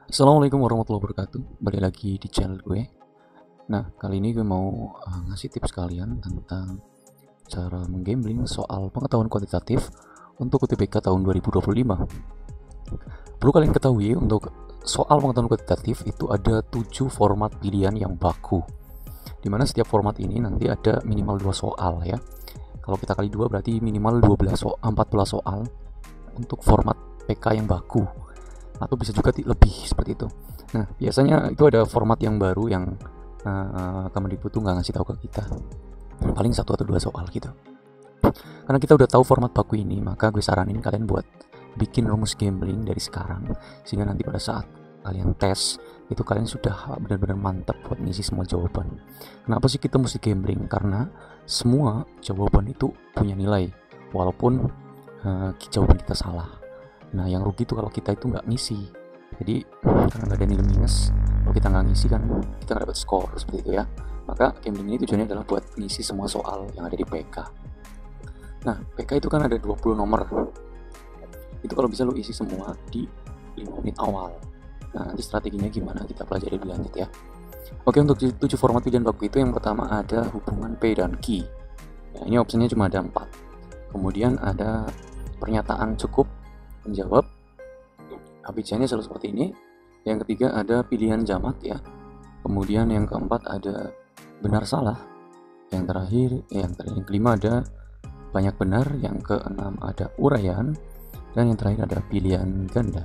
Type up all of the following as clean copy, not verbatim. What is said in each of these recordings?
Assalamualaikum warahmatullahi wabarakatuh. Balik lagi di channel gue. Nah, kali ini gue mau ngasih tips kalian tentang cara menggambling soal pengetahuan kuantitatif untuk UTBK tahun 2025. Perlu kalian ketahui, untuk soal pengetahuan kuantitatif itu ada 7 format pilihan yang baku, dimana setiap format ini nanti ada minimal 2 soal ya. Kalau kita kali 2 berarti minimal 14 soal untuk format PK yang baku, atau bisa juga lebih seperti itu. Nah, biasanya itu ada format yang baru yang Kemendikbud tuh nggak ngasih tahu ke kita, paling 1 atau 2 soal gitu. Karena kita udah tahu format baku ini, maka gue saranin kalian buat bikin rumus gambling dari sekarang, sehingga nanti pada saat kalian tes itu kalian sudah benar-benar mantap buat ngisi semua jawaban. Kenapa sih kita mesti gambling? Karena semua jawaban itu punya nilai, walaupun jawaban kita salah. Nah, yang rugi tuh kalau kita itu nggak ngisi. Jadi karena nggak ada nilai minus, kalau kita nggak ngisi kan kita nggak dapat skor seperti itu ya. Maka gambling ini tujuannya adalah buat ngisi semua soal yang ada di PK. Nah, PK itu kan ada 20 nomor. Itu kalau bisa lo isi semua di 5 menit awal. Nah, nanti strateginya gimana kita pelajari lebih lanjut ya. Oke, untuk 7 format pilihan baku itu yang pertama ada hubungan P dan Q. Nah, ini opsinya cuma ada 4. Kemudian ada pernyataan cukup menjawab, ABC-nya selalu seperti ini. Yang ketiga ada pilihan jamak ya. Kemudian yang keempat ada benar salah. Yang kelima ada banyak benar. Yang keenam ada uraian. Dan yang terakhir ada pilihan ganda.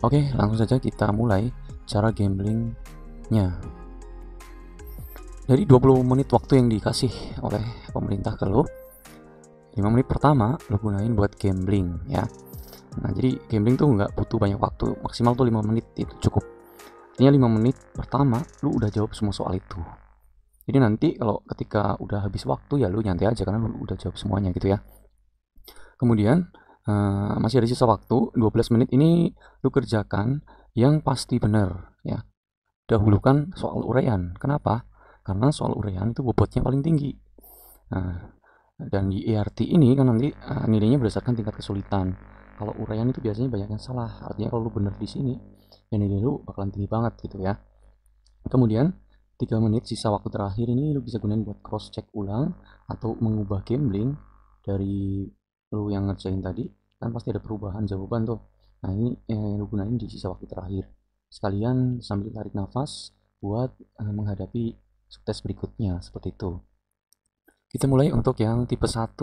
Oke, langsung saja kita mulai cara gamblingnya. Dari 20 menit waktu yang dikasih oleh pemerintah ke lo, 5 menit pertama lo gunain buat gambling ya. Nah, jadi gambling tuh nggak butuh banyak waktu, maksimal tuh 5 menit itu cukup. Artinya 5 menit pertama lu udah jawab semua soal itu. Jadi nanti kalau ketika udah habis waktu ya lu nyantai aja karena lu udah jawab semuanya gitu ya. Kemudian masih ada sisa waktu 12 menit ini lu kerjakan yang pasti benar ya. Dahulukan soal uraian. Kenapa? Karena soal uraian itu bobotnya paling tinggi. Nah, dan di ERT ini kan nanti nilainya berdasarkan tingkat kesulitan. Kalau uraian itu biasanya banyak yang salah, artinya kalau lu bener di sini ya nilai lu bakalan tinggi banget gitu ya. Kemudian 3 menit sisa waktu terakhir ini lu bisa gunain buat cross check ulang atau mengubah gambling dari lu yang ngerjain tadi. Kan pasti ada perubahan jawaban tuh. Nah, ini yang lu gunain di sisa waktu terakhir, sekalian sambil tarik nafas buat menghadapi tes berikutnya seperti itu. Kita mulai untuk yang tipe 1.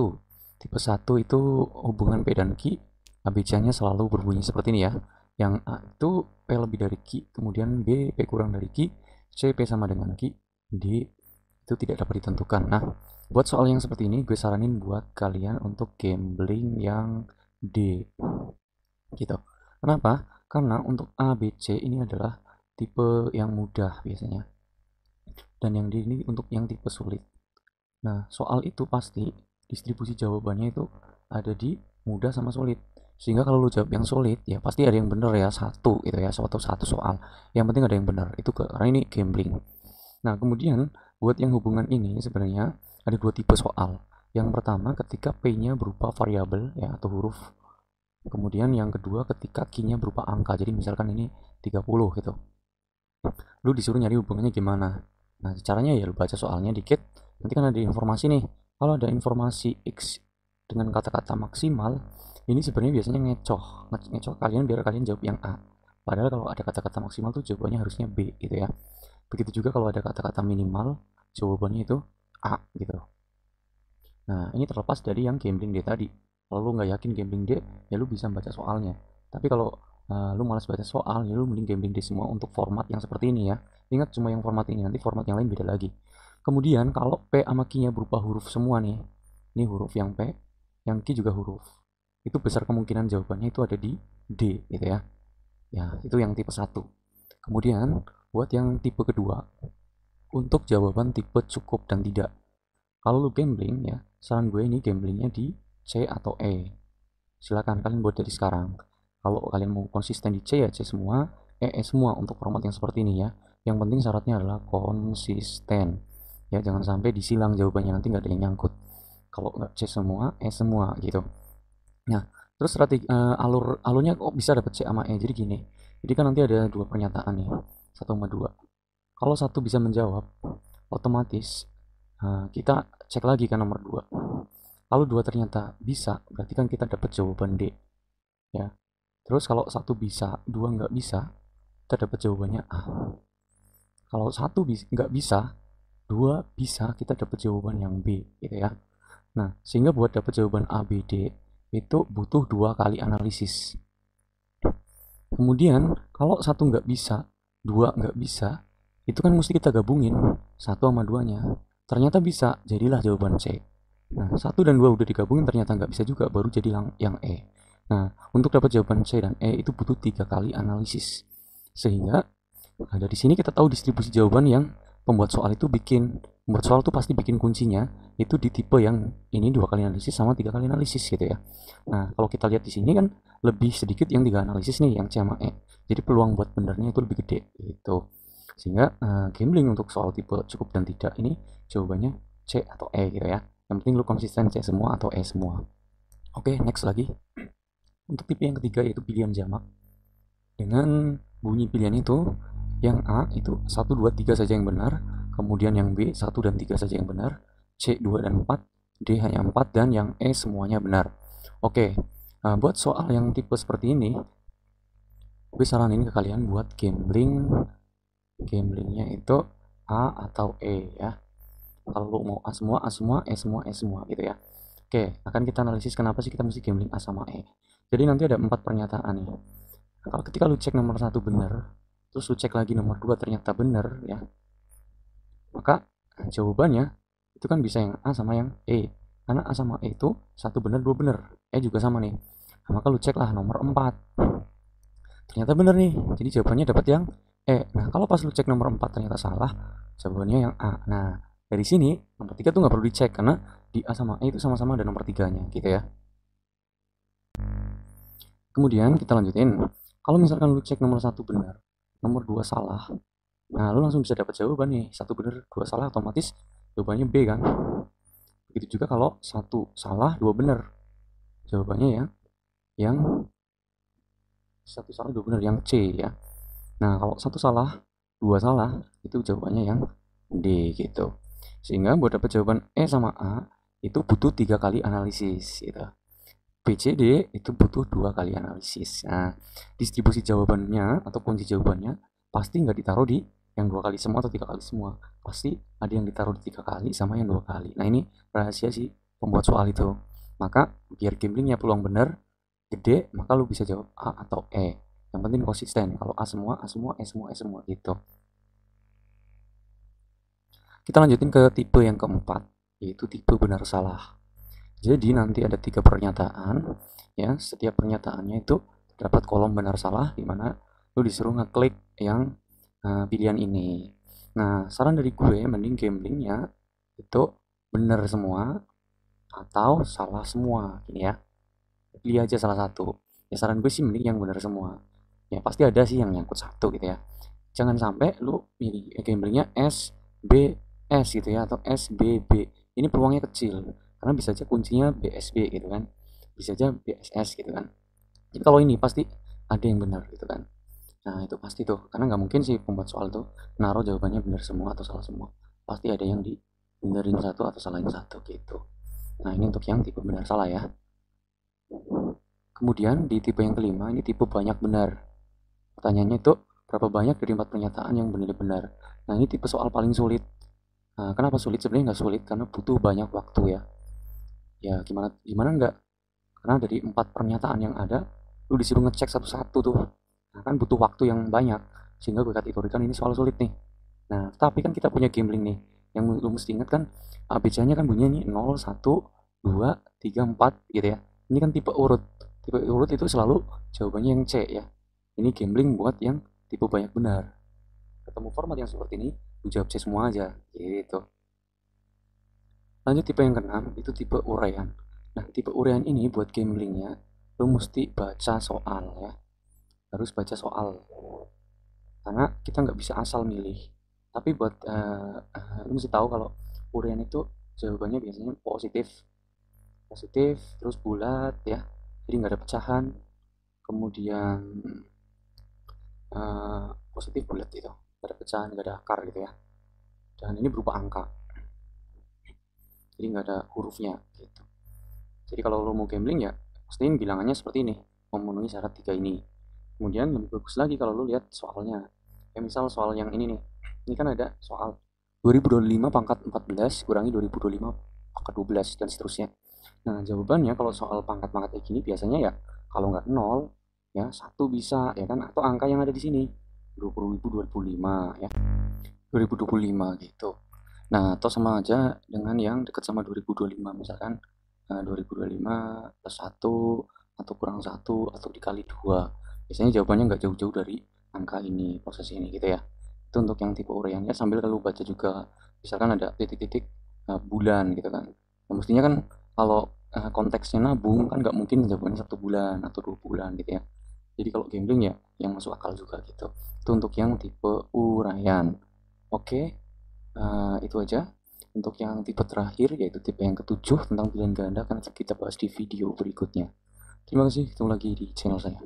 Tipe 1 itu hubungan P dan Q, ABC-nya selalu berbunyi seperti ini ya. Yang A itu P lebih dari Q, kemudian B P kurang dari Q, C P sama dengan Q, D itu tidak dapat ditentukan. Nah, buat soal yang seperti ini gue saranin buat kalian untuk gambling yang D gitu. Kenapa? Karena untuk A, B, C ini adalah tipe yang mudah biasanya, dan yang D ini untuk yang tipe sulit. Nah, soal itu pasti distribusi jawabannya itu ada di mudah sama sulit. Sehingga kalau lu jawab yang sulit, ya pasti ada yang benar ya, satu gitu ya, satu soal. Yang penting ada yang benar. Itu karena ini gambling. Nah, kemudian buat yang hubungan ini sebenarnya ada 2 tipe soal. Yang pertama ketika P-nya berupa variabel ya atau huruf. Kemudian yang kedua ketika Q-nya berupa angka. Jadi misalkan ini 30 gitu. Lu disuruh nyari hubungannya gimana? Nah, caranya ya lu baca soalnya dikit, nanti kan ada informasi nih. Kalau ada informasi X dengan kata-kata maksimal, ini sebenarnya biasanya ngecoh kalian biar kalian jawab yang A. Padahal kalau ada kata-kata maksimal tuh jawabannya harusnya B gitu ya. Begitu juga kalau ada kata-kata minimal, jawabannya itu A gitu. Nah, ini terlepas dari yang gambling D tadi. Kalau lu nggak yakin gambling D, ya lu bisa baca soalnya. Tapi kalau lu malas baca soal, ya lu mending gambling D semua untuk format yang seperti ini ya. Ingat cuma yang format ini, nanti format yang lain beda lagi. Kemudian kalau P sama Q-nya berupa huruf semua nih, ini huruf yang P, yang Q juga huruf. Itu besar kemungkinan jawabannya itu ada di D gitu ya. Ya, itu yang tipe 1. Kemudian buat yang tipe kedua, untuk jawaban tipe cukup dan tidak. Kalau lu gambling ya, saran gue ini gamblingnya di C atau E. Silakan kalian buat dari sekarang. Kalau kalian mau konsisten di C ya C semua, E semua untuk format yang seperti ini ya. Yang penting syaratnya adalah konsisten. Ya, jangan sampai disilang jawabannya, nanti nggak ada yang nyangkut. Kalau nggak C semua, E semua gitu. Nah, terus strategi alurnya kok bisa dapet C sama E. Jadi gini, Jadi kan nanti ada dua pernyataan nih, 1 sama 2. Kalau satu bisa menjawab, otomatis kita cek lagi ke nomor 2. Kalau 2 ternyata bisa, berarti kan kita dapat jawaban D. Ya. Terus kalau satu bisa, 2 nggak bisa, kita dapat jawabannya A. Kalau satu nggak bisa, 2 bisa, kita dapat jawaban yang B, gitu ya. Nah, sehingga buat dapat jawaban A, B, D, itu butuh 2 kali analisis. Kemudian, kalau satu nggak bisa, 2 nggak bisa, itu kan mesti kita gabungin 1 sama 2-nya. Ternyata bisa, jadilah jawaban C. Nah, 1 dan 2 udah digabungin ternyata nggak bisa juga, baru jadi yang E. Nah, untuk dapat jawaban C dan E itu butuh 3 kali analisis. Sehingga dari sini kita tahu distribusi jawaban yang pembuat soal itu bikin. Pembuat soal itu pasti bikin kuncinya itu di tipe yang ini 2 kali analisis sama 3 kali analisis gitu ya. Nah, kalau kita lihat di sini kan lebih sedikit yang 3 analisis nih, yang C sama E. Jadi peluang buat benernya itu lebih gede gitu. Sehingga gambling untuk soal tipe cukup dan tidak ini jawabannya C atau E gitu ya. Yang penting lu konsisten C semua atau E semua. Oke, next lagi. Untuk tipe yang ketiga yaitu pilihan jamak. Dengan bunyi pilihan itu, yang A itu 1, 2, 3 saja yang benar, kemudian yang B 1 dan 3 saja yang benar, C 2 dan 4, D hanya 4, dan yang E semuanya benar. Oke, buat soal yang tipe seperti ini, gue saranin ke kalian buat gamblingnya itu A atau E ya. Kalau lo mau A semua, A semua, E semua, E semua gitu ya. Oke, akan kita analisis kenapa sih kita mesti gambling A sama E. Jadi nanti ada 4 pernyataan nih. Kalau ketika lu cek nomor 1 benar, terus lu cek lagi nomor 2 ternyata benar ya, maka jawabannya itu kan bisa yang A sama yang E. Karena A sama E itu 1 benar 2 benar, E juga sama nih. Nah, maka lu cek lah nomor 4, ternyata benar nih, jadi jawabannya dapat yang E. Nah, kalau pas lu cek nomor 4 ternyata salah, jawabannya yang A. Nah, dari sini nomor 3 tuh nggak perlu dicek karena di A sama E itu sama-sama ada nomor 3-nya gitu ya. Kemudian kita lanjutin. Kalau misalkan lu cek nomor 1 benar, nomor 2 salah, nah lu langsung bisa dapat jawaban nih. 1 benar, 2 salah, otomatis jawabannya B kan. Begitu juga kalau 1 salah, 2 benar, jawabannya ya yang 1 salah, 2 benar, yang C ya. Nah, kalau 1 salah, 2 salah, itu jawabannya yang D gitu. Sehingga buat dapat jawaban E sama A itu butuh 3 kali analisis gitu. B, C, D itu butuh 2 kali analisis. Nah, distribusi jawabannya atau kunci jawabannya pasti nggak ditaruh di yang 2 kali semua atau 3 kali semua. Pasti ada yang ditaruh di 3 kali sama yang 2 kali. Nah, ini rahasia sih pembuat soal itu. Maka biar gamblingnya peluang bener gede, maka lu bisa jawab A atau E. Yang penting konsisten. Kalau A semua, A semua, E semua, E semua gitu. Kita lanjutin ke tipe yang keempat, yaitu tipe benar salah. Jadi nanti ada 3 pernyataan ya, setiap pernyataannya itu terdapat kolom benar salah di mana lu disuruh ngeklik yang pilihan ini. Nah, saran dari gue mending gamblingnya itu benar semua atau salah semua gini ya. Pilih aja salah satu. Ya saran gue sih mending yang benar semua. Ya pasti ada sih yang nyangkut satu gitu ya. Jangan sampai lu pilih gamblingnya S B S gitu ya, atau S B B. Ini peluangnya kecil karena bisa aja kuncinya BSB gitu kan, bisa aja BSS gitu kan. Jadi kalau ini pasti ada yang benar gitu kan. Nah itu pasti tuh, karena nggak mungkin sih pembuat soal tuh naruh jawabannya benar semua atau salah semua. Pasti ada yang dibenerin satu atau salahin satu gitu. Nah ini untuk yang tipe benar salah ya. Kemudian di tipe yang kelima, ini tipe banyak benar. Pertanyaannya itu berapa banyak dari 4 pernyataan yang benar-benar. Nah ini tipe soal paling sulit. Nah, kenapa sulit? Sebenarnya nggak sulit karena butuh banyak waktu ya. Ya gimana gimana nggak? Karena dari 4 pernyataan yang ada, lu disuruh ngecek satu-satu tuh. Nah, kan butuh waktu yang banyak. Sehingga gue kategorikan ini soal sulit nih. Nah, tapi kan kita punya gambling nih. Yang lu mesti ingat kan, ABC-nya kan bunyinya nih 0, 1, 2, 3, 4 gitu ya. Ini kan tipe urut. Tipe urut itu selalu jawabannya yang C ya. Ini gambling buat yang tipe banyak benar. Ketemu format yang seperti ini, lu jawab C semua aja gitu. Lanjut tipe yang keenam, itu tipe uraian. Nah, tipe uraian ini buat gamblingnya, lu mesti baca soal ya. Harus baca soal. Karena kita nggak bisa asal milih. Tapi buat lu mesti tahu kalau uraian itu jawabannya biasanya positif. Positif, terus bulat ya. Jadi nggak ada pecahan. Kemudian positif bulat itu, nggak ada pecahan, nggak ada akar gitu ya. Dan ini berupa angka, jadi nggak ada hurufnya gitu. Jadi kalau lo mau gambling ya pastiin bilangannya seperti ini, memenuhi syarat 3 ini. Kemudian lebih bagus lagi kalau lo lihat soalnya. Kayak misal soal yang ini nih, ini kan ada soal 2025 pangkat 14 kurangi 2025 pangkat 12 dan seterusnya. Nah jawabannya kalau soal pangkat-pangkat kayak gini biasanya ya kalau nggak 0 ya 1 bisa ya kan, atau angka yang ada di sini 20.025 ya, 2025 gitu. Nah, atau sama aja dengan yang dekat sama 2025, misalkan 2025 plus 1 atau kurang 1 atau dikali 2. Biasanya jawabannya nggak jauh-jauh dari angka ini, proses ini gitu ya. Itu untuk yang tipe uraiannya, sambil kalau baca juga misalkan ada titik-titik bulan gitu kan. Ya, mestinya kan kalau konteksnya nabung kan nggak mungkin jawabannya 1 bulan atau 2 bulan gitu ya. Jadi kalau gambling ya yang masuk akal juga gitu. Itu untuk yang tipe uraian. Oke, itu aja untuk yang tipe terakhir, yaitu tipe yang ketujuh tentang pilihan ganda, akan kita bahas di video berikutnya. Terima kasih, ketemu lagi di channel saya.